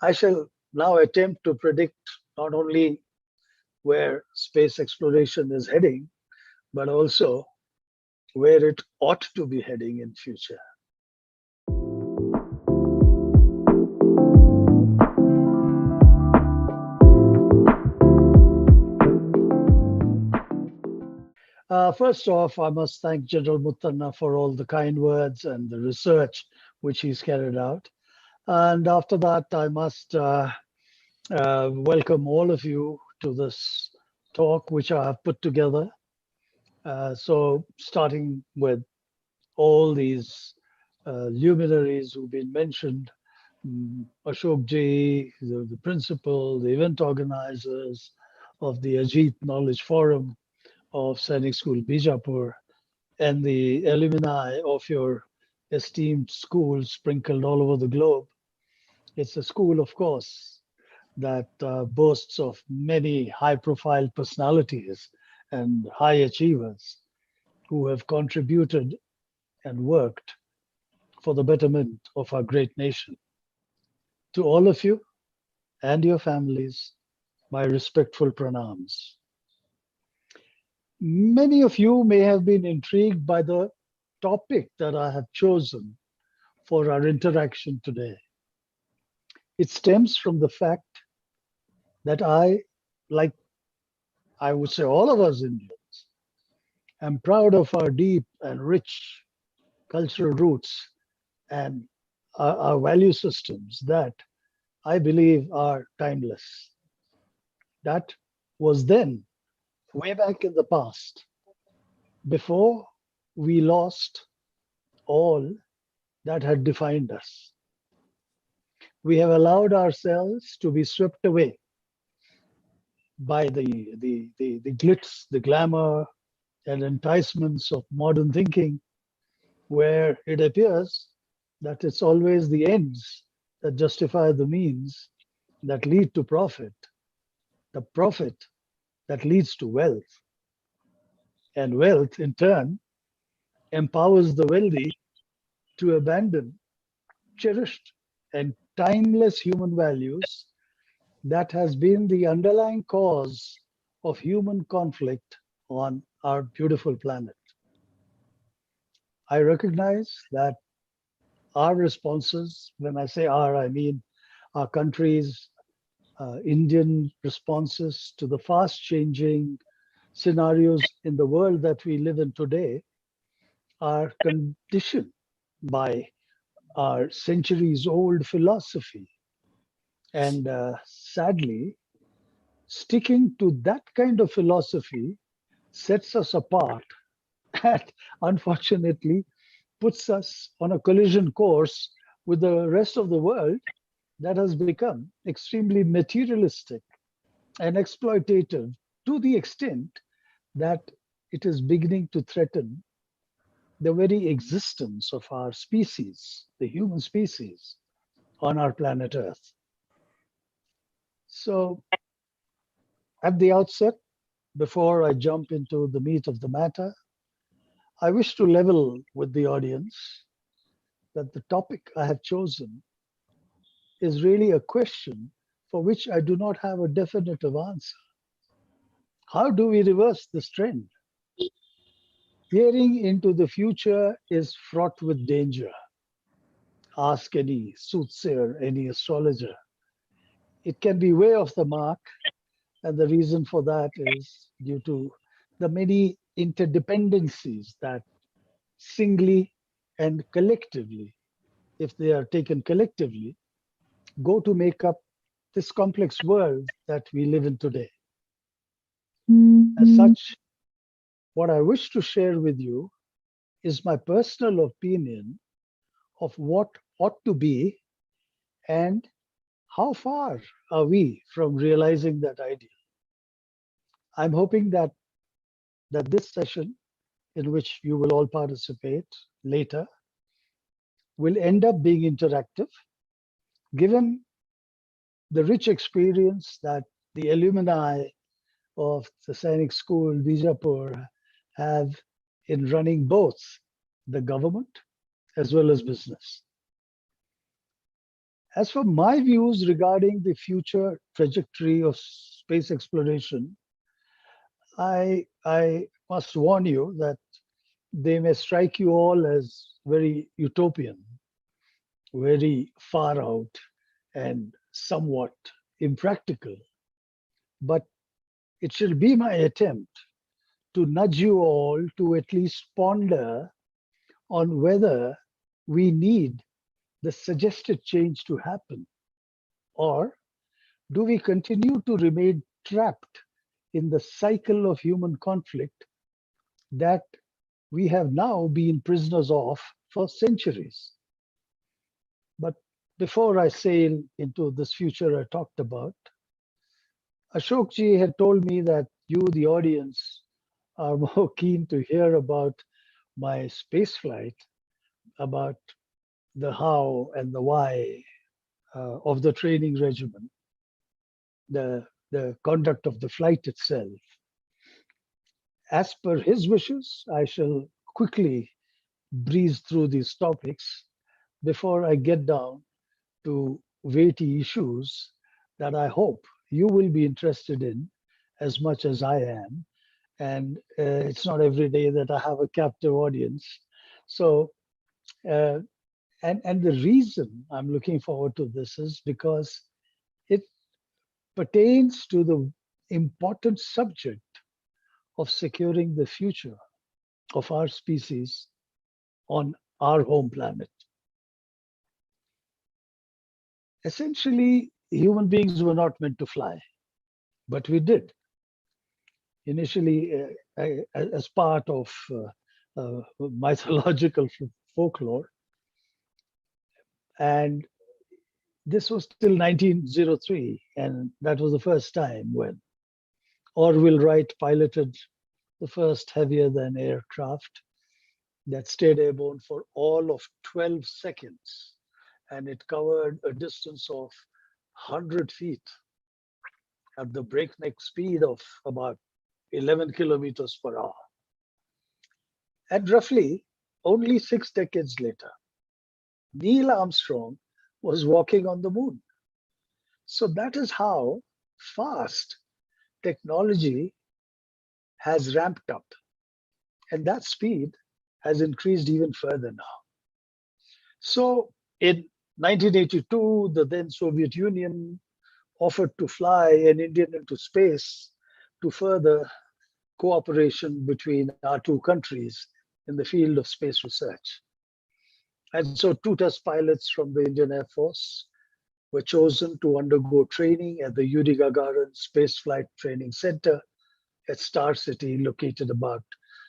I shall now attempt to predict not only where space exploration is heading, but also where it ought to be heading in future. First off, I must thank General Muttanna for all the kind words and the research which he's carried out. And after that, I must welcome all of you to this talk which I have put together. So, starting with all these luminaries who've been mentioned, Ashok Ji, the principal, the event organizers of the Ajit Knowledge Forum of Sainik School Bijapur, and the alumni of your esteemed school sprinkled all over the globe. It's a school, of course, that boasts of many high profile personalities and high achievers who have contributed and worked for the betterment of our great nation. To all of you and your families, my respectful pranams. Many of you may have been intrigued by the topic that I have chosen for our interaction today. It stems from the fact that like I would say all of us Indians, am proud of our deep and rich cultural roots and our value systems that I believe are timeless. That was then, way back in the past, before we lost all that had defined us. We have allowed ourselves to be swept away by the glitz, the glamour, and enticements of modern thinking, where it appears that it's always the ends that justify the means that lead to profit, the profit that leads to wealth, and wealth in turn empowers the wealthy to abandon cherished and timeless human values that has been the underlying cause of human conflict on our beautiful planet. I recognize that our responses, when I say our, I mean our country's Indian responses to the fast changing scenarios in the world that we live in today, are conditioned by our centuries old philosophy. And sadly, sticking to that kind of philosophy sets us apart and unfortunately puts us on a collision course with the rest of the world that has become extremely materialistic and exploitative to the extent that it is beginning to threaten the very existence of our species, the human species, on our planet Earth. So, at the outset, before I jump into the meat of the matter, I wish to level with the audience that the topic I have chosen is really a question for which I do not have a definitive answer. How do we reverse this trend? Peering into the future is fraught with danger. Ask any soothsayer, any astrologer. It can be way off the mark, and the reason for that is due to the many interdependencies that singly and collectively, if they are taken collectively, go to make up this complex world that we live in today. As such, what I wish to share with you is my personal opinion of what ought to be and how far are we from realizing that ideal. I'm hoping that this session, in which you will all participate later, will end up being interactive, given the rich experience that the alumni of the Sainik School Bijapur have in running both the government as well as business. As for my views regarding the future trajectory of space exploration, I must warn you that they may strike you all as very utopian, very far out, and somewhat impractical. But it shall be my attempt to nudge you all to at least ponder on whether we need the suggested change to happen, or do we continue to remain trapped in the cycle of human conflict that we have now been prisoners of for centuries? But before I sail into this future I talked about, Ashokji had told me that you, the audience, are more keen to hear about my space flight, about the how and the why of the training regimen, the conduct of the flight itself. As per his wishes, I shall quickly breeze through these topics before I get down to weighty issues that I hope you will be interested in as much as I am. And it's not every day that I have a captive audience. So, uh, and the reason I'm looking forward to this is because it pertains to the important subject of securing the future of our species on our home planet. Essentially, human beings were not meant to fly, but we did. Initially, as part of mythological folklore. And this was till 1903, and that was the first time when Orville Wright piloted the first heavier than aircraft that stayed airborne for all of 12 seconds. And it covered a distance of 100 feet at the breakneck speed of about 11 kilometers per hour. And roughly only 6 decades later, Neil Armstrong was walking on the moon. So that is how fast technology has ramped up. And that speed has increased even further now. So in 1982, the then Soviet Union offered to fly an Indian into space to further cooperation between our two countries in the field of space research. And so two test pilots from the Indian Air Force were chosen to undergo training at the Yuri Gagarin Space Flight Training Center at Star City, located about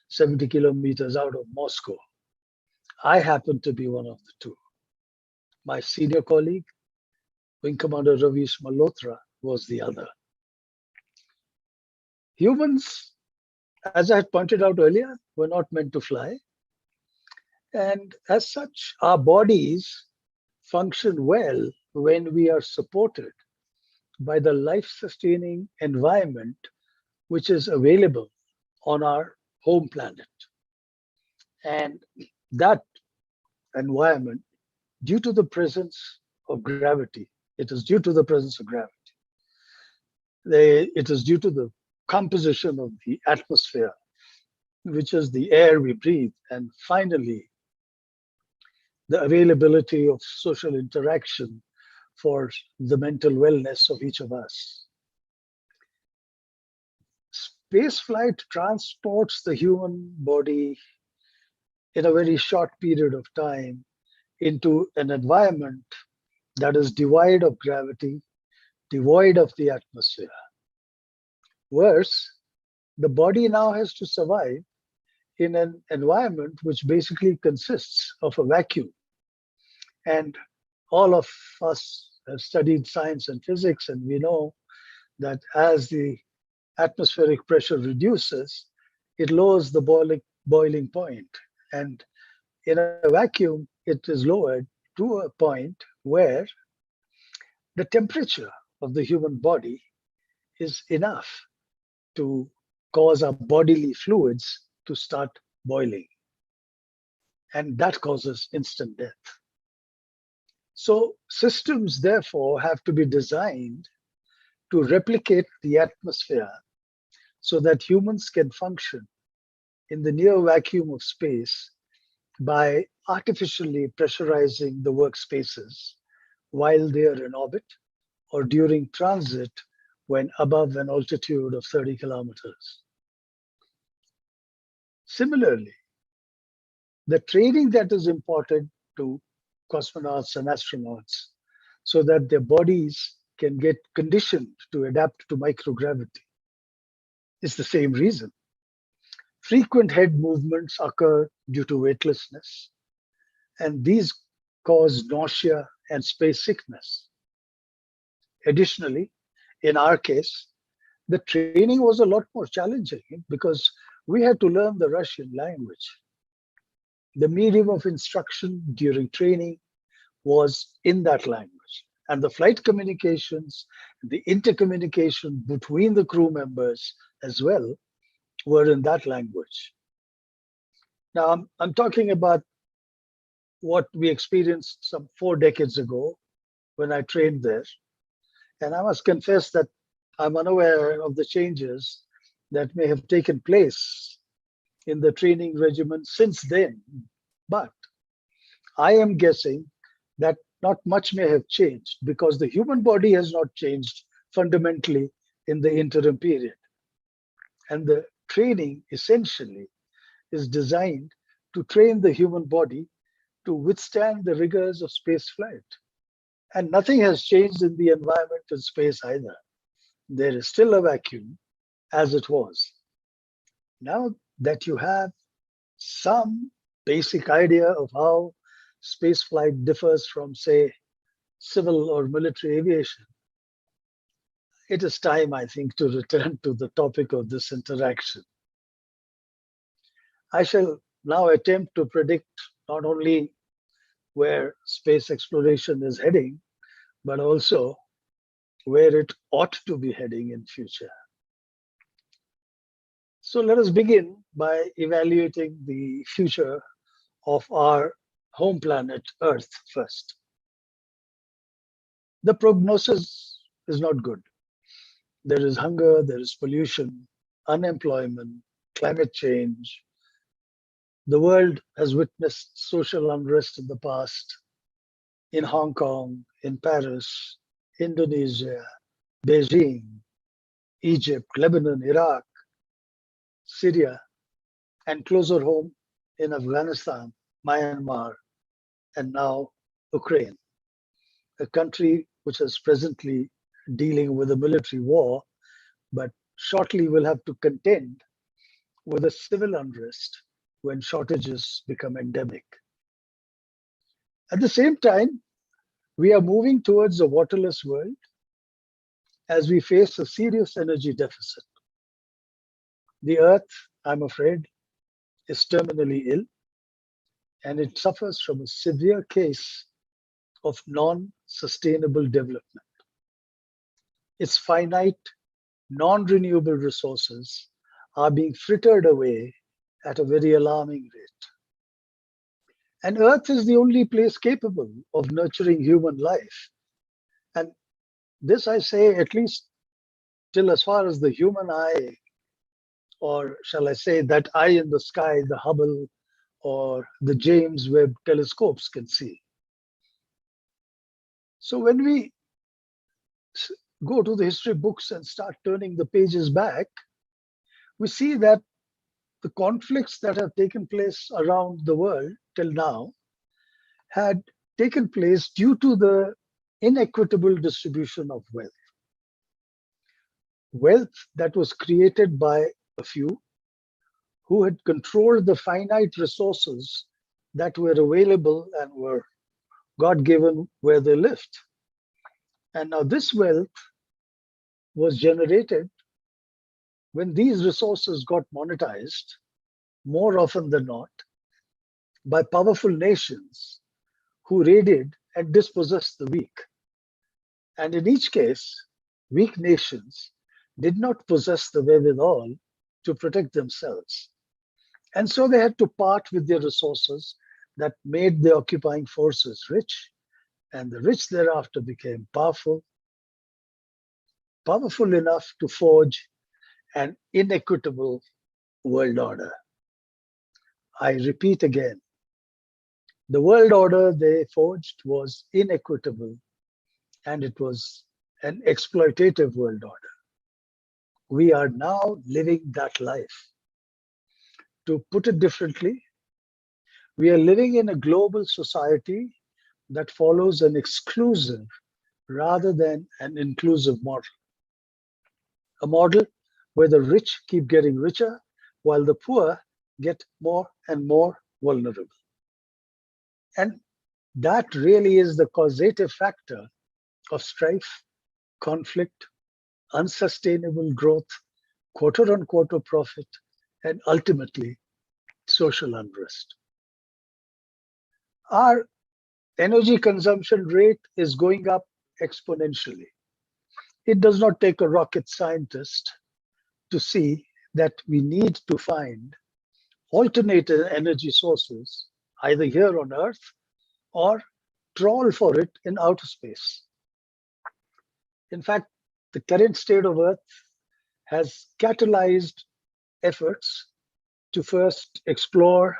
70 kilometers out of Moscow. I happened to be one of the two. My senior colleague, Wing Commander Ravish Malhotra, was the other. Humans, as I had pointed out earlier, were not meant to fly. And as such, our bodies function well when we are supported by the life-sustaining environment which is available on our home planet. And that environment, due to the presence of gravity, it is due to the presence of gravity. It is due to the composition of the atmosphere, which is the air we breathe, and finally, the availability of social interaction for the mental wellness of each of us. Spaceflight transports the human body in a very short period of time into an environment that is devoid of gravity, devoid of the atmosphere. Worse, the body now has to survive in an environment which basically consists of a vacuum. And all of us have studied science and physics, and we know that as the atmospheric pressure reduces, it lowers the boiling point. And in a vacuum, it is lowered to a point where the temperature of the human body is enough to cause our bodily fluids to start boiling. And that causes instant death. So systems, therefore, have to be designed to replicate the atmosphere so that humans can function in the near vacuum of space by artificially pressurizing the workspaces while they are in orbit or during transit when above an altitude of 30 kilometers. Similarly, the training that is important to cosmonauts and astronauts so that their bodies can get conditioned to adapt to microgravity is the same reason. Frequent head movements occur due to weightlessness, and these cause nausea and space sickness. Additionally, in our case, the training was a lot more challenging because we had to learn the Russian language. The medium of instruction during training was in that language. And the flight communications, the intercommunication between the crew members as well were in that language. Now, I'm talking about what we experienced some 4 decades ago when I trained there. And I must confess that I'm unaware of the changes that may have taken place in the training regimen since then. But I am guessing that not much may have changed because the human body has not changed fundamentally in the interim period. And the training essentially is designed to train the human body to withstand the rigors of space flight. And nothing has changed in the environment in space either. There is still a vacuum as it was. Now that you have some basic idea of how space flight differs from, say, civil or military aviation, it is time, I think, to return to the topic of this interaction. I shall now attempt to predict not only where space exploration is heading, but also where it ought to be heading in future. So let us begin by evaluating the future of our home planet Earth first. The prognosis is not good. There is hunger, there is pollution, unemployment, climate change. The world has witnessed social unrest in the past in Hong Kong, in Paris, Indonesia, Beijing, Egypt, Lebanon, Iraq, Syria, and closer home in Afghanistan, Myanmar, and now Ukraine, a country which is presently dealing with a military war, but shortly will have to contend with a civil unrest when shortages become endemic. At the same time, we are moving towards a waterless world as we face a serious energy deficit. The Earth, I'm afraid, is terminally ill, and it suffers from a severe case of non-sustainable development. Its finite, non-renewable resources are being frittered away at a very alarming rate. And Earth is the only place capable of nurturing human life. And this I say at least till as far as the human eye, or shall I say that eye in the sky, the Hubble or the James Webb telescopes can see. So when we go to the history books and start turning the pages back, we see that the conflicts that have taken place around the world till now had taken place due to the inequitable distribution of wealth. Wealth that was created by a few who had controlled the finite resources that were available and were God-given where they lived. And now this wealth was generated when these resources got monetized, more often than not, by powerful nations who raided and dispossessed the weak. And in each case, weak nations did not possess the wherewithal to protect themselves. And so they had to part with their resources that made the occupying forces rich and the rich thereafter became powerful enough to forge an inequitable world order. I repeat again, the world order they forged was inequitable, and it was an exploitative world order. We are now living that life. To put it differently, we are living in a global society that follows an exclusive rather than an inclusive model. A model where the rich keep getting richer while the poor get more and more vulnerable. And that really is the causative factor of strife, conflict, unsustainable growth, quarter on quarter profit, and ultimately social unrest. Our energy consumption rate is going up exponentially. It does not take a rocket scientist to see that we need to find alternate energy sources either here on Earth or trawl for it in outer space. In fact, the current state of Earth has catalyzed efforts to first explore,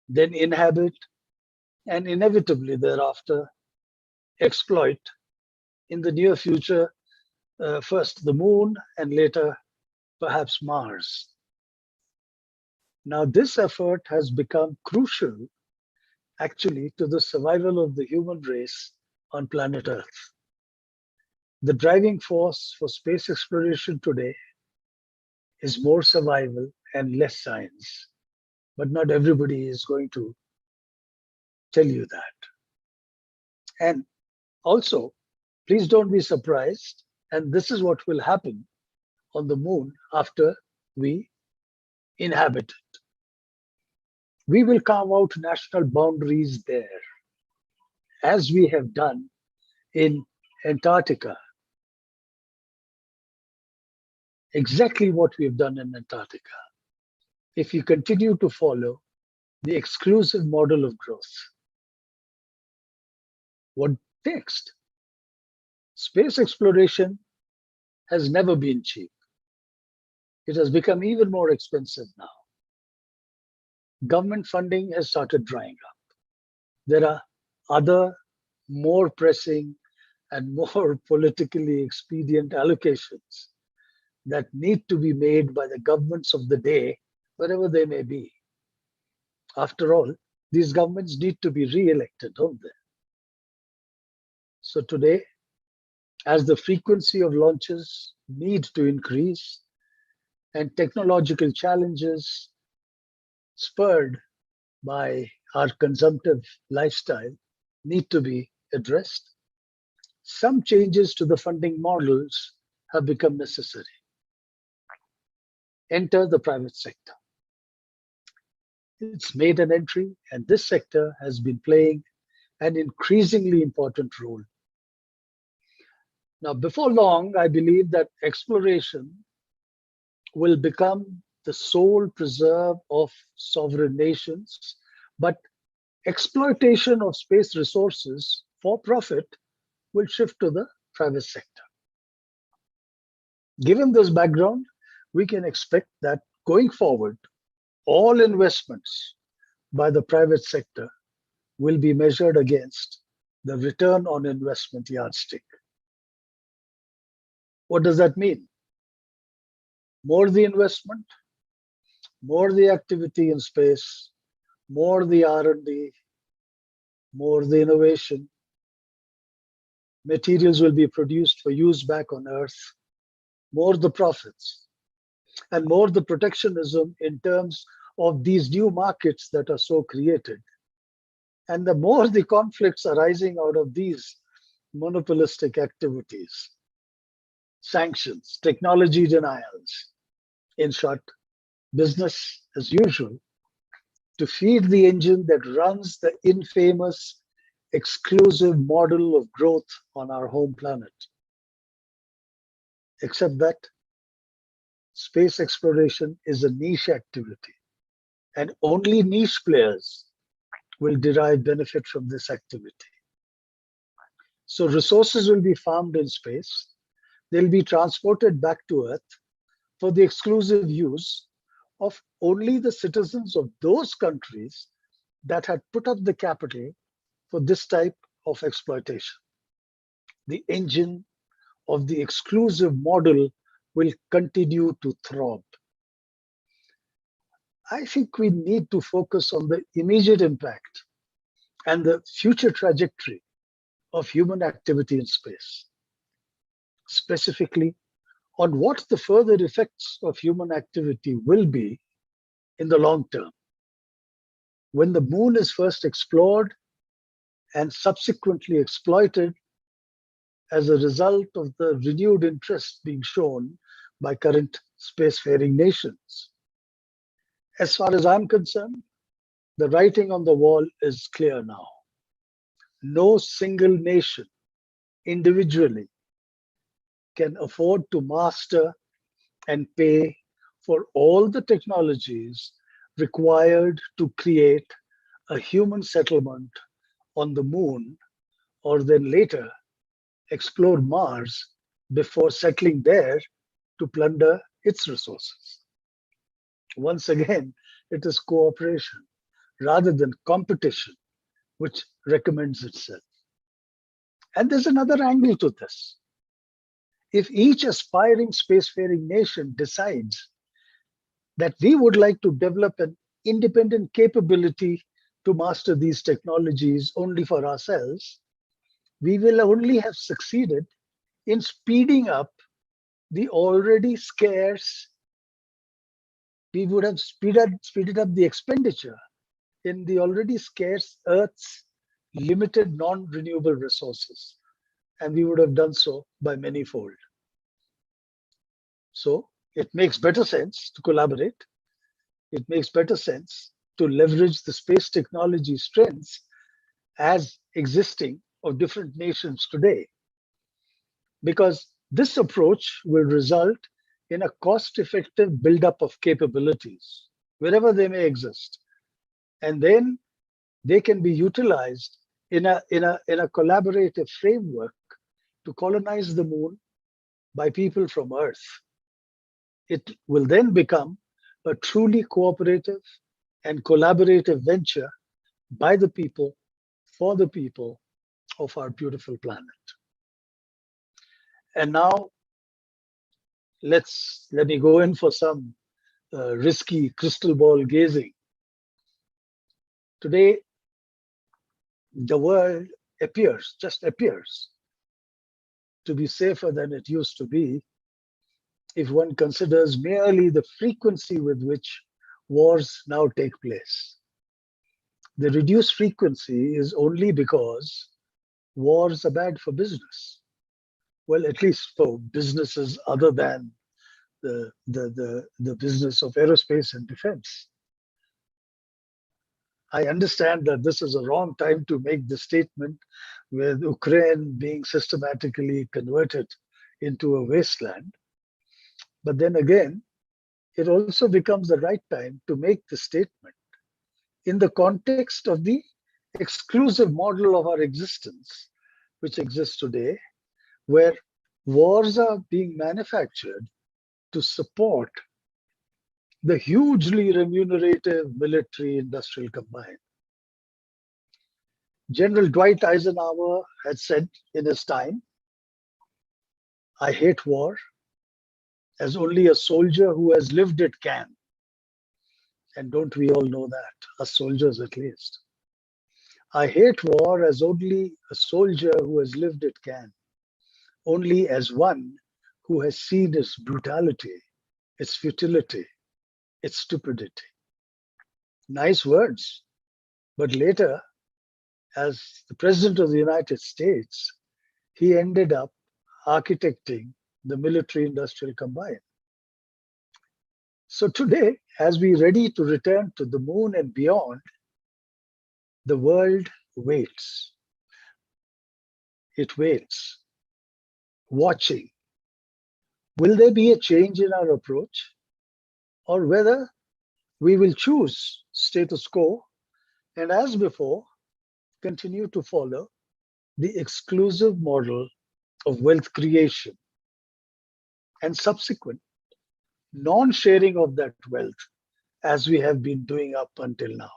then inhabit, and inevitably thereafter exploit in the near future, first the moon and later perhaps Mars. Now, this effort has become crucial actually to the survival of the human race on planet Earth. The driving force for space exploration today is more survival and less science, but not everybody is going to tell you that. And also, please don't be surprised, and this is what will happen on the moon after we inhabit it. We will carve out national boundaries there, as we have done in Antarctica. Exactly what we've done in Antarctica. If you continue to follow the exclusive model of growth. What next? Space exploration has never been cheap. It has become even more expensive now. Government funding has started drying up. There are other more pressing and more politically expedient allocations that need to be made by the governments of the day, wherever they may be. After all, these governments need to be re-elected, don't they? So today, as the frequency of launches need to increase and technological challenges spurred by our consumptive lifestyle need to be addressed, some changes to the funding models have become necessary. Enter the private sector. It's made an entry, and this sector has been playing an increasingly important role. Now, before long, I believe that exploration will become the sole preserve of sovereign nations, but exploitation of space resources for profit will shift to the private sector. Given this background, we can expect that going forward, all investments by the private sector will be measured against the return on investment yardstick. What does that mean? More the investment, more the activity in space, more the R&D, more the innovation. Materials will be produced for use back on Earth, more the profits, and more the protectionism in terms of these new markets that are so created. And the more the conflicts arising out of these monopolistic activities, sanctions, technology denials. In short, business as usual to feed the engine that runs the infamous exclusive model of growth on our home planet. Except that space exploration is a niche activity, and only niche players will derive benefit from this activity. So resources will be farmed in space. They'll be transported back to Earth for the exclusive use of only the citizens of those countries that had put up the capital for this type of exploitation. The engine of the exclusive model will continue to throb. I think we need to focus on the immediate impact and the future trajectory of human activity in space, specifically on what the further effects of human activity will be in the long term. When the moon is first explored and subsequently exploited as a result of the renewed interest being shown by current spacefaring nations. As far as I'm concerned, the writing on the wall is clear now. No single nation individually can afford to master and pay for all the technologies required to create a human settlement on the moon, or then later explore Mars before settling there to plunder its resources. Once again, it is cooperation rather than competition which recommends itself. And there's another angle to this. If each aspiring spacefaring nation decides that we would like to develop an independent capability to master these technologies only for ourselves, we will only have succeeded in speeding up the already scarce, we would have speeded up the expenditure in the already scarce Earth's limited non-renewable resources. And we would have done so by manyfold. So it makes better sense to collaborate. It makes better sense to leverage the space technology strengths as existing of different nations today, because this approach will result in a cost-effective buildup of capabilities wherever they may exist, and then they can be utilized in a collaborative framework to colonize the moon by people from Earth. It will then become a truly cooperative and collaborative venture by the people, for the people of our beautiful planet. And now, let me go in for some risky crystal ball gazing. Today, the world just appears to be safer than it used to be if one considers merely the frequency with which wars now take place. The reduced frequency is only because wars are bad for business. Well, at least for businesses other than the business of aerospace and defense. I understand that this is a wrong time to make the statement, with Ukraine being systematically converted into a wasteland. But then again, it also becomes the right time to make the statement in the context of the exclusive model of our existence, which exists today, where wars are being manufactured to support the hugely remunerative military-industrial combine. General Dwight Eisenhower had said in his time, "I hate war as only a soldier who has lived it can." And don't we all know that, us soldiers at least? "I hate war as only a soldier who has lived it can, only as one who has seen its brutality, its futility, its stupidity." Nice words. But later, as the President of the United States, he ended up architecting the military-industrial combine. So today, as we ready to return to the moon and beyond, the world waits. It waits, watching. Will there be a change in our approach, or whether we will choose status quo and, as before, continue to follow the exclusive model of wealth creation and subsequent non-sharing of that wealth as we have been doing up until now.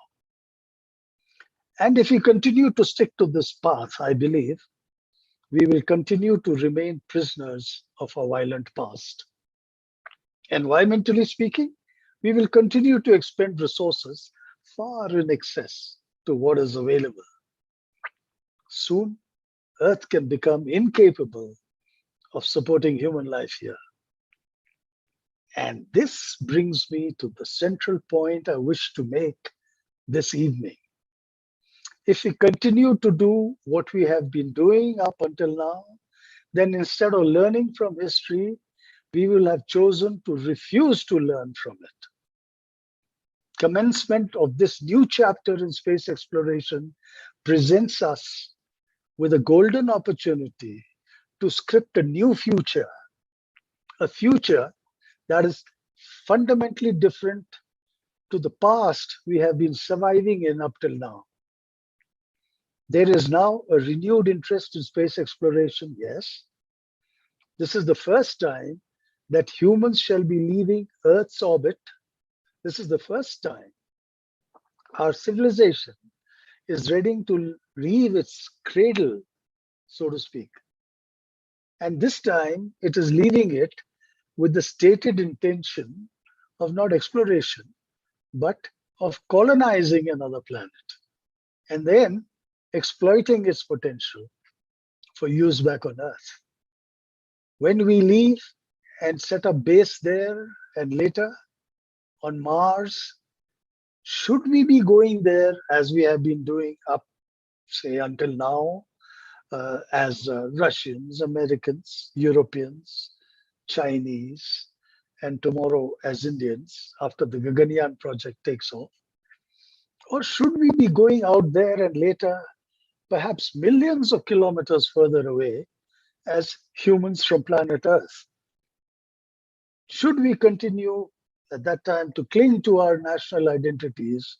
And if we continue to stick to this path, I believe we will continue to remain prisoners of our violent past. Environmentally speaking, we will continue to expend resources far in excess to what is available. Soon, Earth can become incapable of supporting human life here. And this brings me to the central point I wish to make this evening. If we continue to do what we have been doing up until now, then instead of learning from history, we will have chosen to refuse to learn from it. Commencement of this new chapter in space exploration presents us with a golden opportunity to script a new future, a future that is fundamentally different to the past we have been surviving in up till now. There is now a renewed interest in space exploration, yes. This is the first time that humans shall be leaving Earth's orbit. This is the first time our civilization is ready to leave its cradle, so to speak. And this time it is leaving it with the stated intention of not exploration, but of colonizing another planet and then exploiting its potential for use back on Earth. When we leave and set up base there and later on Mars, should we be going there as we have been doing up, say, until now, as Russians, Americans, Europeans, Chinese, and tomorrow as Indians after the Gaganyaan project takes off? Or should we be going out there and later, perhaps millions of kilometers further away, as humans from planet Earth? Should we continue at that time to cling to our national identities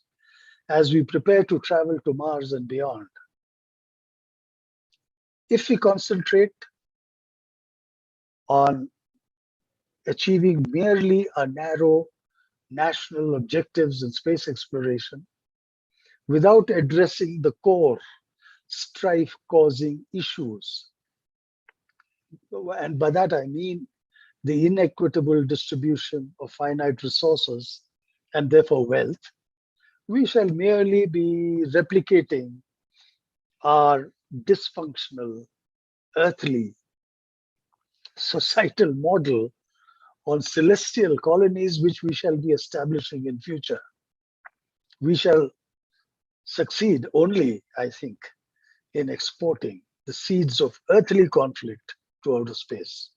as we prepare to travel to Mars and beyond? If we concentrate on achieving merely a narrow national objectives in space exploration without addressing the core strife-causing issues, and by that I mean the inequitable distribution of finite resources and therefore wealth, we shall merely be replicating our dysfunctional earthly societal model on celestial colonies which we shall be establishing in future. We shall succeed only, I think, in exporting the seeds of earthly conflict to outer space.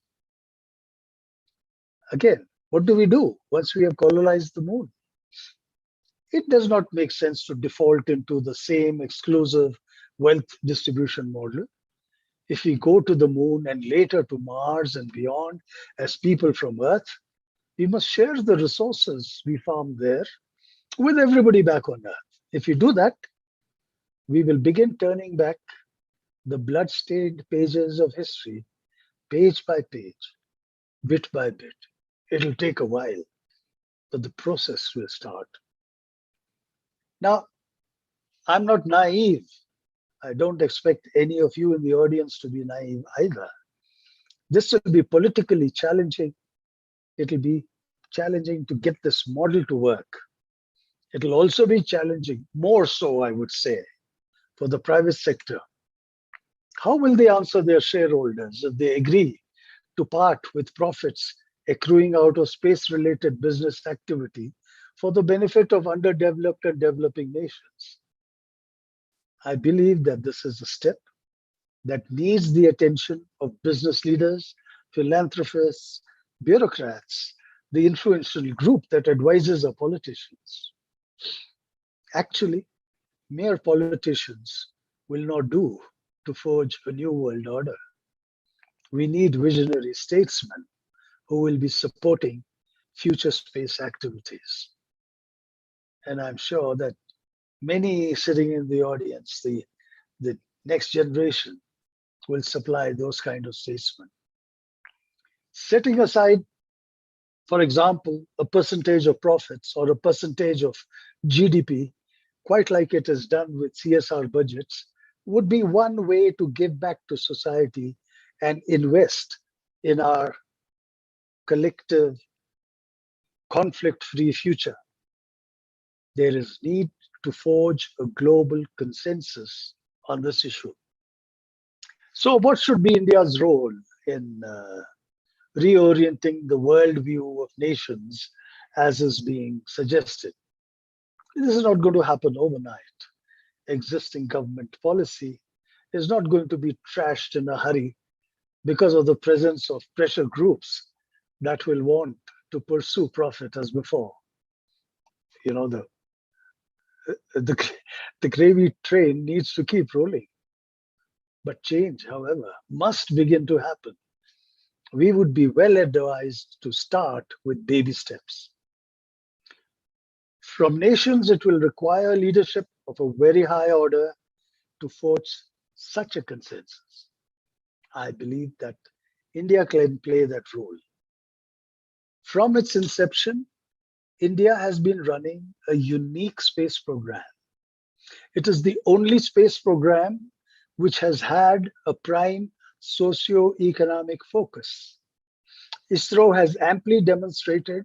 Again, what do we do once we have colonized the moon? It does not make sense to default into the same exclusive wealth distribution model. If we go to the moon and later to Mars and beyond as people from Earth, we must share the resources we found there with everybody back on Earth. If we do that, we will begin turning back the blood-stained pages of history, page by page, bit by bit. It'll take a while, but the process will start. Now, I'm not naive. I don't expect any of you in the audience to be naive either. This will be politically challenging. It'll be challenging to get this model to work. It'll also be challenging, more so, I would say, for the private sector. How will they answer their shareholders if they agree to part with profits accruing out of space-related business activity for the benefit of underdeveloped and developing nations? I believe that this is a step that needs the attention of business leaders, philanthropists, bureaucrats, the influential group that advises our politicians. Actually, mere politicians will not do to forge a new world order. We need visionary statesmen who will be supporting future space activities. And I'm sure that many sitting in the audience, the next generation, will supply those kind of statements. Setting aside, for example, a percentage of profits or a percentage of GDP, quite like it is done with CSR budgets, would be one way to give back to society and invest in our collective conflict-free future. There is need to forge a global consensus on this issue. So what should be India's role in reorienting the worldview of nations as is being suggested? This is not going to happen overnight. Existing government policy is not going to be trashed in a hurry because of the presence of pressure groups that will want to pursue profit as before. You know, the gravy train needs to keep rolling. But change, however, must begin to happen. We would be well advised to start with baby steps. From nations, it will require leadership of a very high order to forge such a consensus. I believe that India can play that role. From its inception, India has been running a unique space program. It is the only space program which has had a prime socio-economic focus. ISRO has amply demonstrated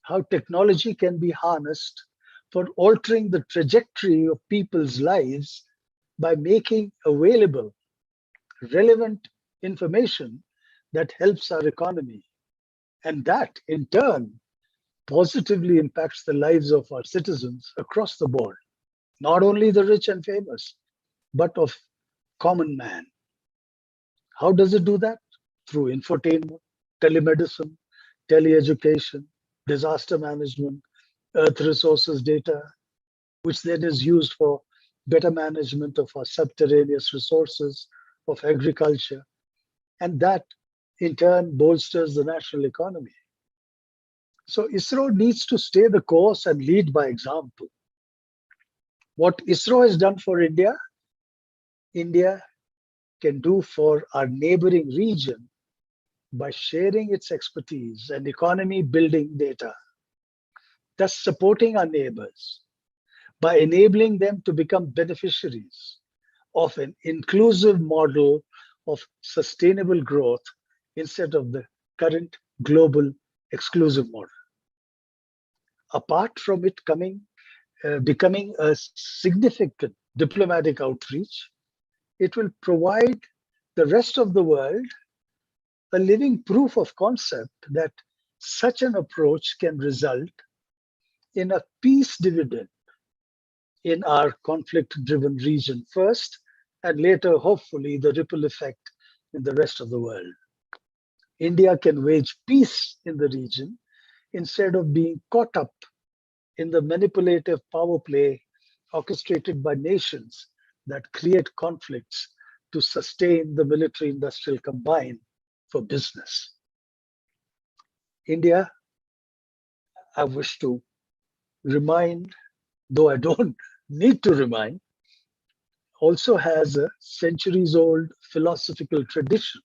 how technology can be harnessed for altering the trajectory of people's lives by making available relevant information that helps our economy. And that, in turn, positively impacts the lives of our citizens across the board, not only the rich and famous, but of common man. How does it do that? Through infotainment, telemedicine, teleeducation, disaster management, earth resources data, which then is used for better management of our subterraneous resources, of agriculture, and that in turn bolsters the national economy. So ISRO needs to stay the course and lead by example. What ISRO has done for India, India can do for our neighboring region by sharing its expertise and economy building data, thus supporting our neighbors by enabling them to become beneficiaries of an inclusive model of sustainable growth instead of the current global exclusive model. Apart from it becoming a significant diplomatic outreach, it will provide the rest of the world a living proof of concept that such an approach can result in a peace dividend in our conflict-driven region first, and later, hopefully, the ripple effect in the rest of the world. India can wage peace in the region instead of being caught up in the manipulative power play orchestrated by nations that create conflicts to sustain the military-industrial combine for business. India, I wish to remind, though I don't need to remind, also has a centuries-old philosophical tradition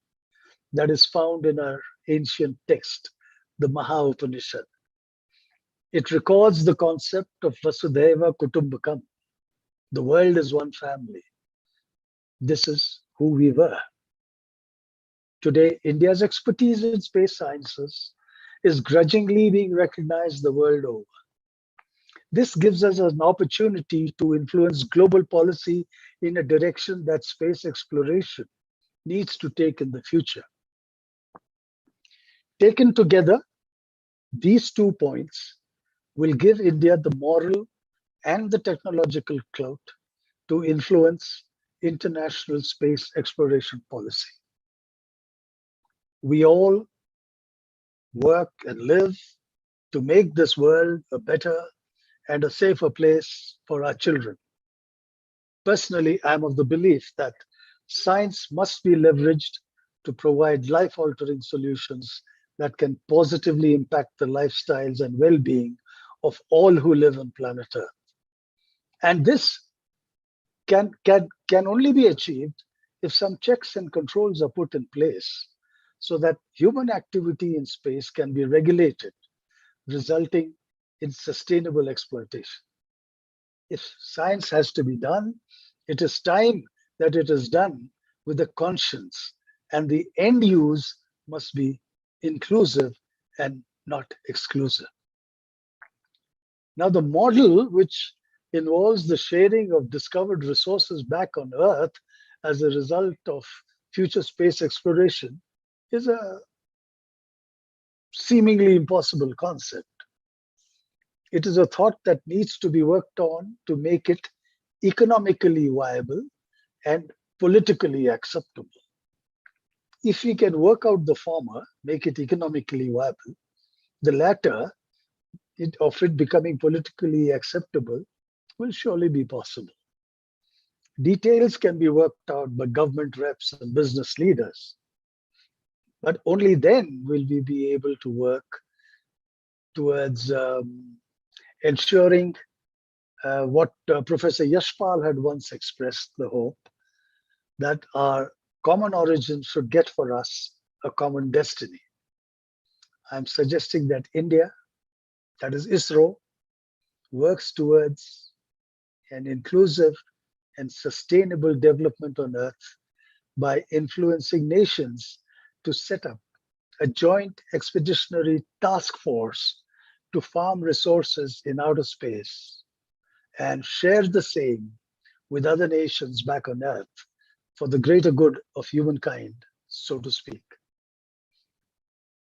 that is found in our ancient text, the Maha Upanishad. It records the concept of Vasudhaiva Kutumbakam. The world is one family. This is who we were. Today, India's expertise in space sciences is grudgingly being recognized the world over. This gives us an opportunity to influence global policy in a direction that space exploration needs to take in the future. Taken together, these 2 points will give India the moral and the technological clout to influence international space exploration policy. We all work and live to make this world a better and a safer place for our children. Personally, I'm of the belief that science must be leveraged to provide life-altering solutions that can positively impact the lifestyles and well-being of all who live on planet Earth. And this can only be achieved if some checks and controls are put in place so that human activity in space can be regulated, resulting in sustainable exploitation. If science has to be done, it is time that it is done with a conscience, and the end use must be inclusive and not exclusive. Now, the model which involves the sharing of discovered resources back on Earth as a result of future space exploration is a seemingly impossible concept. It is a thought that needs to be worked on to make it economically viable and politically acceptable. If we can work out the former, make it economically viable, the latter, of it becoming politically acceptable, will surely be possible. Details can be worked out by government reps and business leaders, but only then will we be able to work towards ensuring what Professor Yashpal had once expressed, the hope that our common origin should get for us a common destiny. I'm suggesting that India, that is ISRO, works towards an inclusive and sustainable development on Earth by influencing nations to set up a joint expeditionary task force to farm resources in outer space and share the same with other nations back on Earth for the greater good of humankind, so to speak.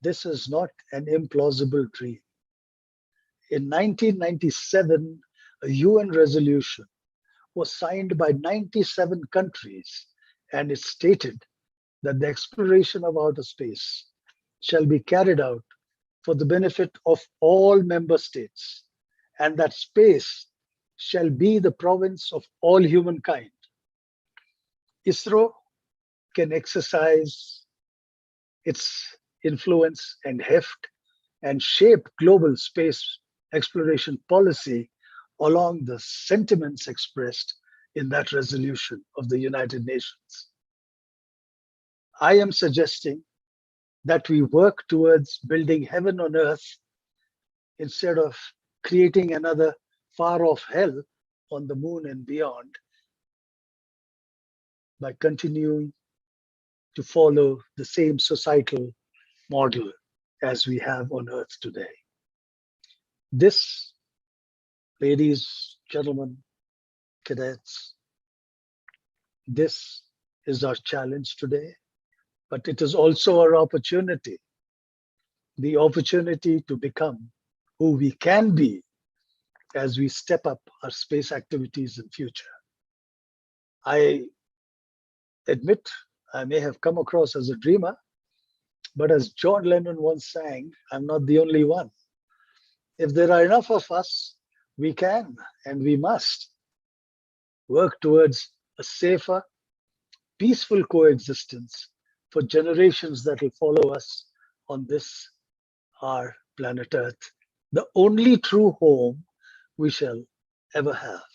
This is not an implausible dream. In 1997, a UN resolution was signed by 97 countries, and it stated that the exploration of outer space shall be carried out for the benefit of all member states, and that space shall be the province of all humankind. ISRO can exercise its influence and heft and shape global space exploration policy along the sentiments expressed in that resolution of the United Nations. I am suggesting that we work towards building heaven on earth instead of creating another far-off hell on the moon and beyond by continuing to follow the same societal model as we have on earth today. This, ladies, gentlemen, cadets, this is our challenge today, but it is also our opportunity, the opportunity to become who we can be as we step up our space activities in future. I admit I may have come across as a dreamer, but as John Lennon once sang, I'm not the only one. If there are enough of us, we can and we must work towards a safer, peaceful coexistence for generations that will follow us on this, our planet Earth, the only true home we shall ever have.